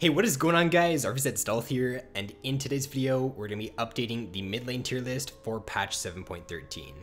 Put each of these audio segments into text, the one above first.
Hey, what is going on guys? RvzStealth here, and in today's video, we're going to be updating the mid lane tier list for patch 7.13.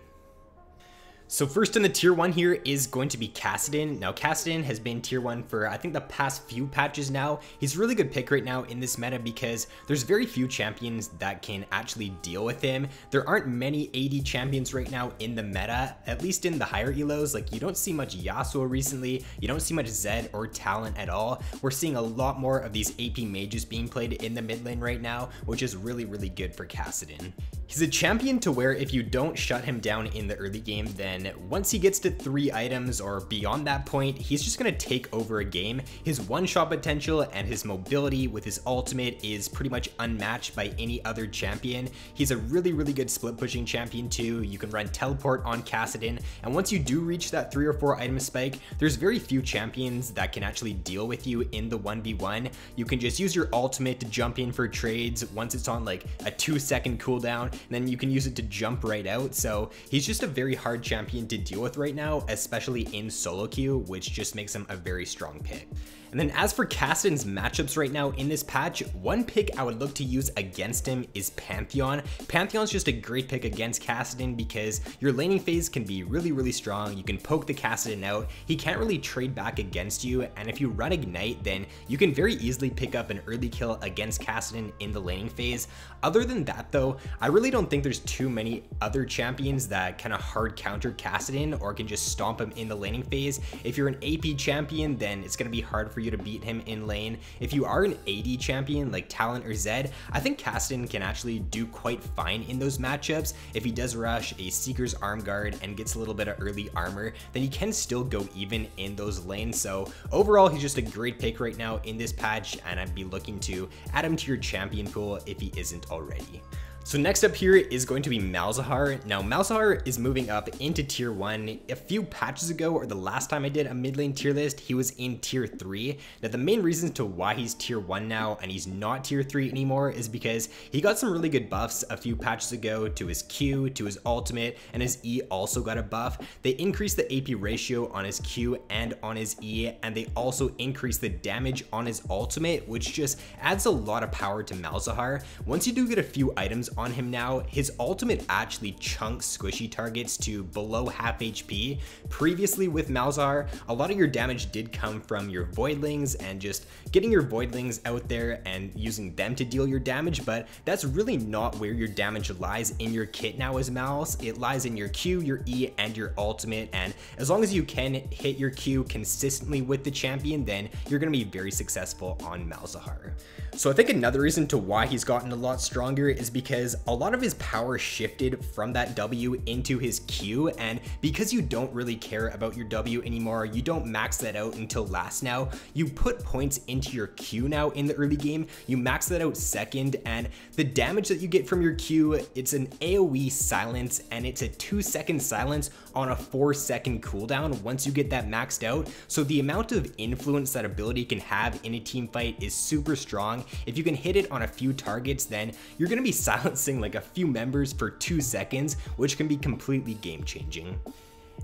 So first in the tier 1 here is going to be Kassadin. Now Kassadin has been tier 1 for I think the past few patches now. He's a really good pick right now in this meta because there's very few champions that can actually deal with him. There aren't many AD champions right now in the meta, at least in the higher elos. Like you don't see much Yasuo recently, you don't see much Zed or Talent at all. We're seeing a lot more of these AP mages being played in the mid lane right now, which is really good for Kassadin. He's a champion to where if you don't shut him down in the early game, then once he gets to 3 items or beyond that point, he's just going to take over a game. His one-shot potential and his mobility with his ultimate is pretty much unmatched by any other champion. He's a really good split pushing champion too. You can run teleport on Kassadin, and once you do reach that 3 or 4 item spike, there's very few champions that can actually deal with you in the 1v1. You can just use your ultimate to jump in for trades once it's on like a 2-second cooldown, and then you can use it to jump right out. So he's just a very hard champion to deal with right now, especially in solo queue, which just makes him a very strong pick. And then as for Kassadin's matchups right now in this patch, one pick I would look to use against him is Pantheon. Pantheon's just a great pick against Kassadin because your laning phase can be really strong. You can poke the Kassadin out, he can't really trade back against you, and if you run Ignite, then you can very easily pick up an early kill against Kassadin in the laning phase. Other than that though, I really don't think there's too many other champions that kind of hard counter Kassadin or can just stomp him in the laning phase. If you're an AP champion, then it's going to be hard for you to beat him in lane. If you are an AD champion like Talent or Zed, I think Kassadin can actually do quite fine in those matchups. If he does rush a Seeker's Arm Guard and gets a little bit of early armor, then he can still go even in those lanes. So overall, he's just a great pick right now in this patch, and I'd be looking to add him to your champion pool if he isn't already. So next up here is going to be Malzahar. Now Malzahar is moving up into tier 1. A few patches ago, or the last time I did a mid lane tier list, he was in tier 3. Now the main reason to why he's tier 1 now and he's not tier 3 anymore is because he got some really good buffs a few patches ago to his Q, to his ultimate, and his E also got a buff. They increased the AP ratio on his Q and on his E, and they also increased the damage on his ultimate, which just adds a lot of power to Malzahar. Once you do get a few items on him now, his ultimate actually chunks squishy targets to below half HP. Previously with Malzahar, a lot of your damage did come from your voidlings and just getting your voidlings out there and using them to deal your damage, but that's really not where your damage lies in your kit now as Malz. It lies in your Q, your E, and your ultimate, and as long as you can hit your Q consistently with the champion, then you're going to be very successful on Malzahar. So I think another reason to why he's gotten a lot stronger is because a lot of his power shifted from that W into his Q, and because you don't really care about your W anymore, you don't max that out until last now, you put points into your Q now in the early game, you max that out second, and the damage that you get from your Q, it's an AoE silence, and it's a 2-second silence on a 4-second cooldown once you get that maxed out. So the amount of influence that ability can have in a team fight is super strong. If you can hit it on a few targets, then you're going to be silencing like a few members for 2 seconds, which can be completely game changing.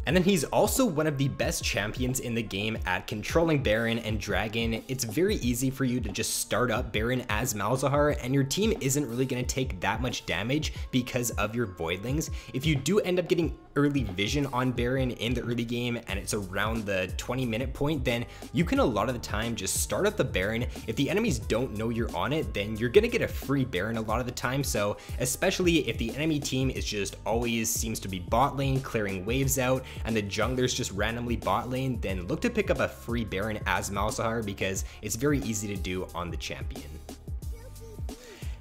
And then he's also one of the best champions in the game at controlling Baron and Dragon. It's very easy for you to just start up Baron as Malzahar, and your team isn't really going to take that much damage because of your voidlings. If you do end up getting early vision on Baron in the early game and it's around the 20-minute point, then you can a lot of the time just start up the Baron. If the enemies don't know you're on it, then you're going to get a free Baron a lot of the time. So especially if the enemy team is just always seems to be bot lane clearing waves out, and the jungler's just randomly bot lane, then look to pick up a free Baron as Malzahar because it's very easy to do on the champion.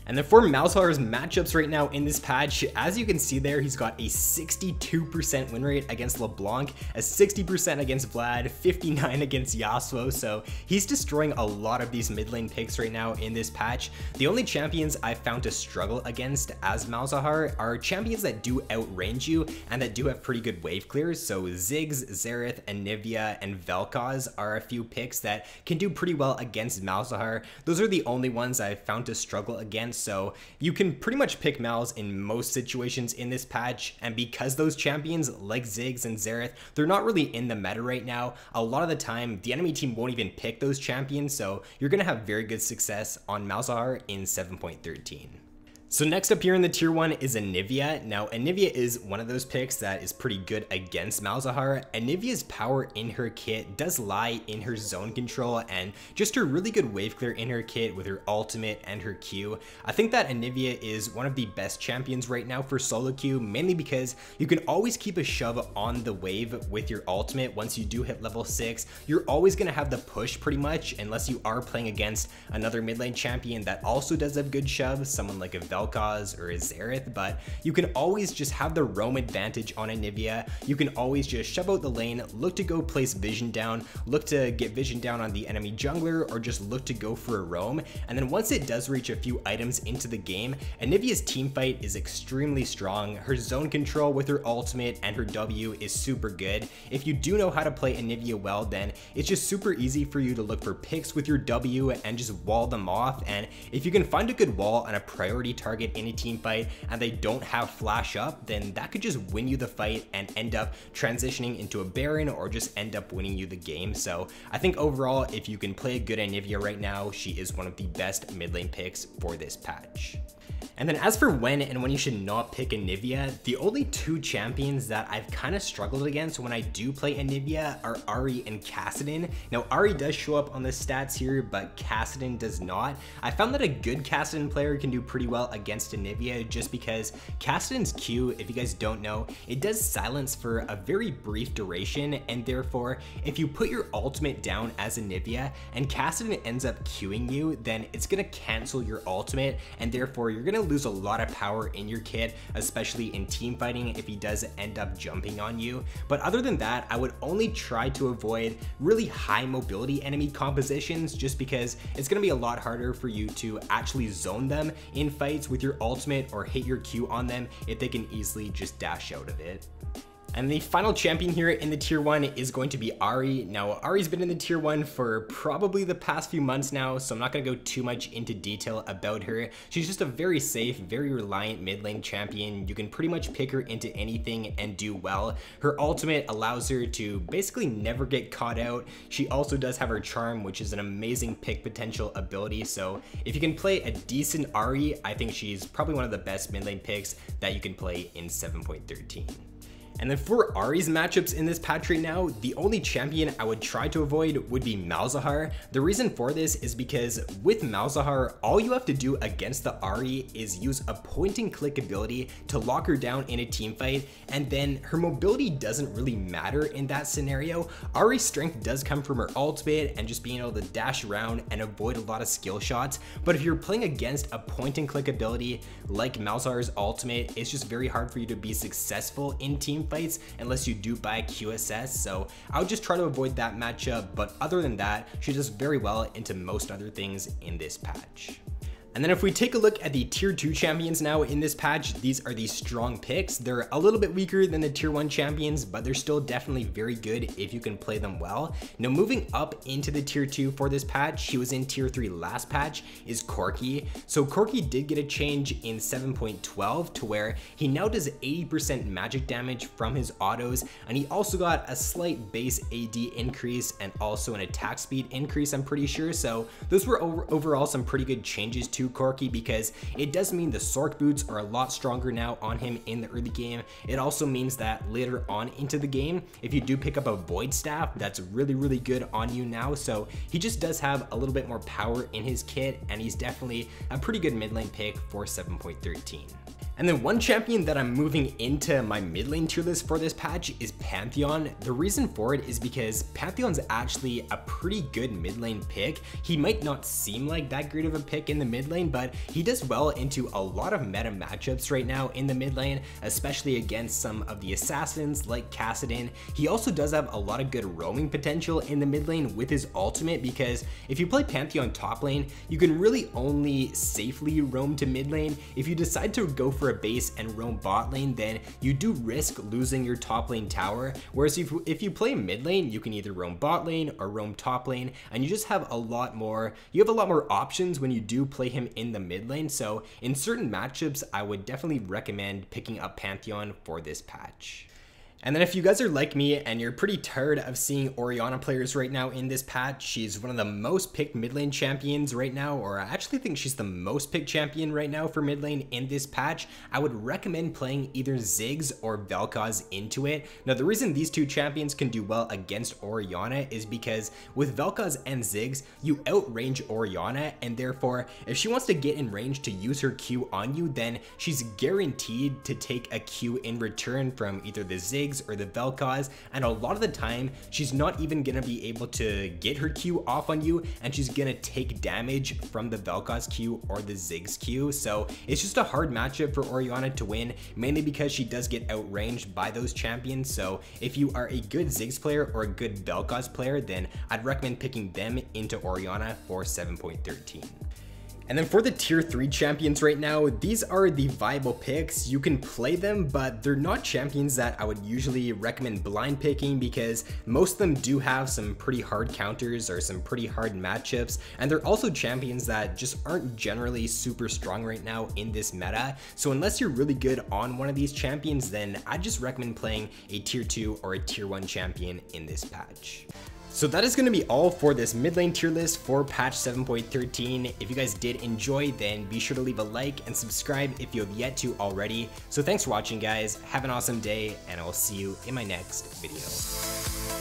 And then for Malzahar's matchups right now in this patch, as you can see there, he's got a 62% win rate against LeBlanc, a 60% against Vlad, 59 against Yasuo, so he's destroying a lot of these mid lane picks right now in this patch. The only champions I've found to struggle against as Malzahar are champions that do outrange you and that do have pretty good wave clears, so Ziggs, Xerath, Anivia, and Vel'Koz are a few picks that can do pretty well against Malzahar. Those are the only ones I've found to struggle against chance, so you can pretty much pick Mal's in most situations in this patch, and because those champions like Ziggs and Xerath, they're not really in the meta right now, a lot of the time the enemy team won't even pick those champions, so you're going to have very good success on Malzahar in 7.13. So next up here in the tier 1 is Anivia. Now Anivia is one of those picks that is pretty good against Malzahar. Anivia's power in her kit does lie in her zone control and just her really good wave clear in her kit with her ultimate and her Q. I think that Anivia is one of the best champions right now for solo queue, mainly because you can always keep a shove on the wave with your ultimate. Once you do hit level 6, you're always going to have the push pretty much, unless you are playing against another mid lane champion that also does have good shove, someone like a Vel'Koz or a Xerath, but you can always just have the roam advantage on Anivia. You can always just shove out the lane, look to go place vision down, look to get vision down on the enemy jungler, or just look to go for a roam. And then once it does reach a few items into the game, Anivia's team fight is extremely strong. Her zone control with her ultimate and her W is super good. If you do know how to play Anivia well, then it's just super easy for you to look for picks with your W and just wall them off. And if you can find a good wall on a priority target in a team fight and they don't have flash up, then that could just win you the fight and end up transitioning into a Baron or just end up winning you the game. So I think overall, if you can play a good Anivia right now, she is one of the best mid lane picks for this patch. And then as for when and when you should not pick Anivia, the only two champions that I've kind of struggled against when I do play Anivia are Ahri and Kassadin. Now Ahri does show up on the stats here, but Kassadin does not. I found that a good Kassadin player can do pretty well against Anivia just because Kassadin's Q, if you guys don't know, it does silence for a very brief duration, and therefore if you put your ultimate down as Anivia and Kassadin ends up Qing you, then it's going to cancel your ultimate, and therefore you're going to lose a lot of power in your kit, especially in team fighting if he does end up jumping on you. But other than that, I would only try to avoid really high mobility enemy compositions just because it's going to be a lot harder for you to actually zone them in fights with your ultimate or hit your Q on them if they can easily just dash out of it. And the final champion here in the tier 1 is going to be Ahri. Now Ahri's been in the tier 1 for probably the past few months now, so I'm not going to go too much into detail about her. She's just a very safe, very reliant mid lane champion. You can pretty much pick her into anything and do well. Her ultimate allows her to basically never get caught out. She also does have her charm, which is an amazing pick potential ability. So if you can play a decent Ahri, I think she's probably one of the best mid lane picks that you can play in 7.13. And then for Ahri's matchups in this patch right now, the only champion I would try to avoid would be Malzahar. The reason for this is because with Malzahar, all you have to do against the Ahri is use a point and click ability to lock her down in a team fight, and then her mobility doesn't really matter in that scenario. Ahri's strength does come from her ultimate and just being able to dash around and avoid a lot of skill shots, but if you're playing against a point and click ability like Malzahar's ultimate, it's just very hard for you to be successful in team fights unless you do buy QSS, so I would just try to avoid that matchup, but other than that, she does very well into most other things in this patch. And then if we take a look at the tier 2 champions now in this patch, these are the strong picks. They're a little bit weaker than the tier 1 champions, but they're still definitely very good if you can play them well. Now moving up into the tier 2 for this patch, he was in tier 3 last patch, is Corki. So Corki did get a change in 7.12 to where he now does 80% magic damage from his autos, and he also got a slight base AD increase and also an attack speed increase, I'm pretty sure. So those were overall some pretty good changes to Corki, because it does mean the Sork boots are a lot stronger now on him in the early game. It also means that later on into the game, if you do pick up a Void Staff, that's really good on you now. So he just does have a little bit more power in his kit, and he's definitely a pretty good mid lane pick for 7.13. And then one champion that I'm moving into my mid lane tier list for this patch is Pantheon. The reason for it is because Pantheon's actually a pretty good mid lane pick. He might not seem like that great of a pick in the mid lane, but he does well into a lot of meta matchups right now in the mid lane, especially against some of the assassins like Kassadin. He also does have a lot of good roaming potential in the mid lane with his ultimate, because if you play Pantheon top lane, you can really only safely roam to mid lane. If you decide to go for a base and roam bot lane, then you do risk losing your top lane tower. Whereas if you play mid lane, you can either roam bot lane or roam top lane, and you just have a lot more options when you do play him in the mid lane. So in certain matchups, I would definitely recommend picking up Pantheon for this patch. And then if you guys are like me and you're pretty tired of seeing Orianna players right now in this patch, she's one of the most picked mid lane champions right now, or I actually think she's the most picked champion right now for mid lane in this patch. I would recommend playing either Ziggs or Vel'Koz into it. Now the reason these two champions can do well against Orianna is because with Vel'Koz and Ziggs, you outrange Orianna, and therefore if she wants to get in range to use her Q on you, then she's guaranteed to take a Q in return from either the Ziggs or the Vel'Koz, and a lot of the time she's not even gonna be able to get her Q off on you, and she's gonna take damage from the Vel'Koz Q or the Ziggs Q. So it's just a hard matchup for Orianna to win, mainly because she does get outranged by those champions. So if you are a good Ziggs player or a good Vel'Koz player, then I'd recommend picking them into Orianna for 7.13. And then for the tier 3 champions right now, these are the viable picks. You can play them, but they're not champions that I would usually recommend blind picking, because most of them do have some pretty hard counters or some pretty hard matchups. And they're also champions that just aren't generally super strong right now in this meta. So unless you're really good on one of these champions, then I just recommend playing a tier 2 or a tier 1 champion in this patch. So that is going to be all for this mid lane tier list for patch 7.13. If you guys did enjoy, then be sure to leave a like and subscribe if you have yet to already. So thanks for watching, guys. Have an awesome day, and I will see you in my next video.